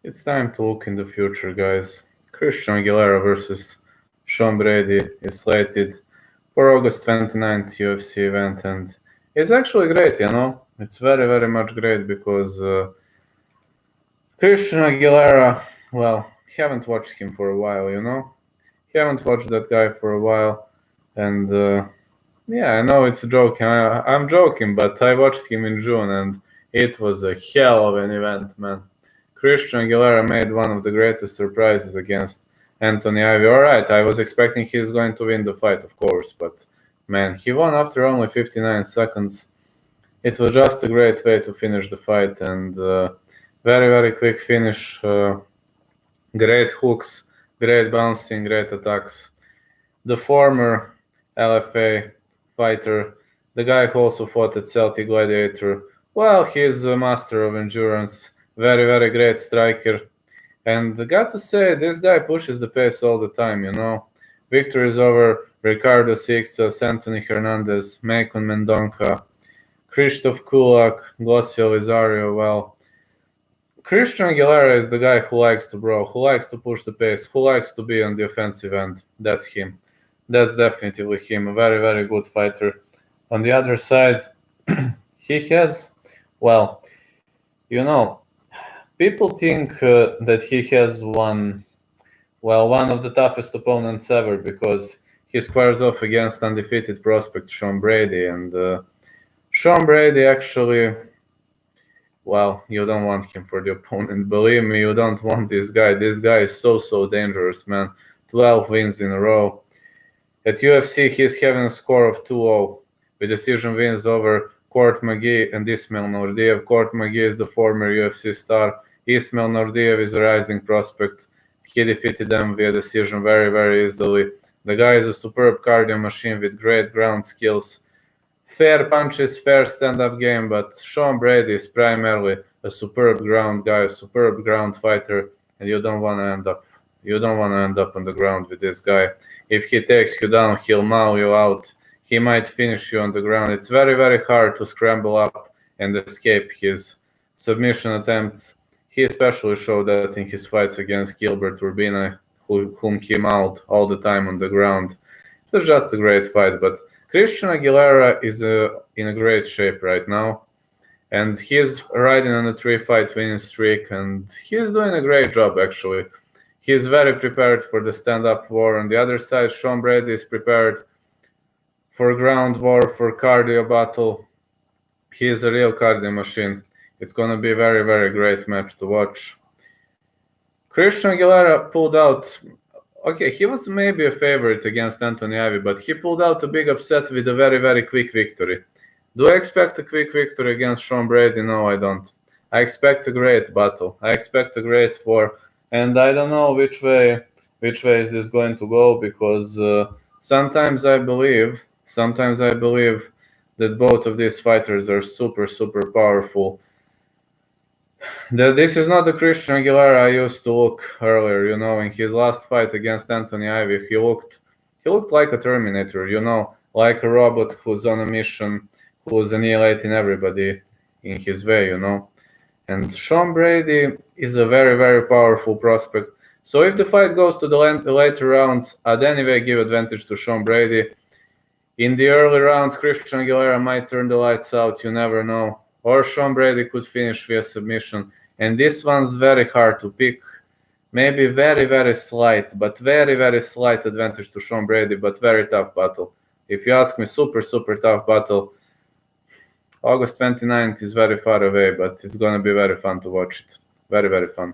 It's time to look in the future, guys. Christian Aguilera versus Sean Brady is slated for August 29th UFC event, and it's actually great, It's very, very much great because Christian Aguilera, well, haven't watched him for a while, Haven't watched that guy for a while, and yeah, I know it's a joke. I'm joking, but I watched him in June, and it was a hell of an event, man. Christian Aguilera made one of the greatest surprises against Anthony Ivy. All right, I was expecting he's going to win the fight, of course, but man, he won after only 59 seconds. It was just a great way to finish the fight, and very, very quick finish. Great hooks, great bouncing, great attacks. The former LFA fighter, the guy who also fought at Celtic Gladiator, well, he's a master of endurance, very, very great striker. And got to say, this guy pushes the pace all the time. Victories over Ricardo Sixas, Anthony Hernandez, Macon Mendonca, Krzysztof Kulak, Glocio Lizario. Well, Christian Aguilera is the guy who likes to brawl, who likes to push the pace, who likes to be on the offensive end. That's him. That's definitely him. A very, very good fighter. On the other side, he has, well, people think that he has one of the toughest opponents ever because he squares off against undefeated prospect Sean Brady. And Sean Brady actually, well, you don't want him for the opponent. Believe me, you don't want this guy. This guy is so dangerous, man. 12 wins in a row. At UFC, he's having a score of 2-0 with decision wins over Court McGee and Ismail Nordiev. Court McGee is the former UFC star. Ismail Nordiev is a rising prospect. He defeated them via decision very, very easily. The guy is a superb cardio machine with great ground skills. Fair punches, fair stand-up game, but Sean Brady is primarily a superb ground guy, a superb ground fighter, and you don't want to end up on the ground with this guy. If he takes you down, he'll maul you out. He might finish you on the ground. It's very, very hard to scramble up and escape his submission attempts. He especially showed that in his fights against Gilbert Urbina, whom he mauled all the time on the ground. It was just a great fight, but Christian Aguilera is in a great shape right now, and he is riding on a 3-fight winning streak, and he is doing a great job, actually. He is very prepared for the stand-up war. On the other side, Sean Brady is prepared for ground war, for cardio battle. He is a real cardio machine. It's going to be a very, very great match to watch. Christian Aguilera pulled out. Okay, he was maybe a favorite against Anthony Ivy, but he pulled out a big upset with a very, very quick victory. Do I expect a quick victory against Sean Brady? No, I don't. I expect a great battle. I expect a great war. And I don't know which way is this going to go, because sometimes I believe that both of these fighters are super, super powerful. That this is not the Christian Aguilera I used to look earlier, in his last fight against Anthony Ivy. He looked like a Terminator, like a robot who's on a mission, who's annihilating everybody in his way, And Sean Brady is a very, very powerful prospect. So if the fight goes to the later rounds, I'd anyway give advantage to Sean Brady. In the early rounds, Christian Aguilera might turn the lights out, you never know. Or Sean Brady could finish via submission. And this one's very hard to pick. Maybe very, very slight, but very, very slight advantage to Sean Brady, but very tough battle. If you ask me, super, super tough battle. August 29th is very far away, but it's going to be very fun to watch it. Very, very fun.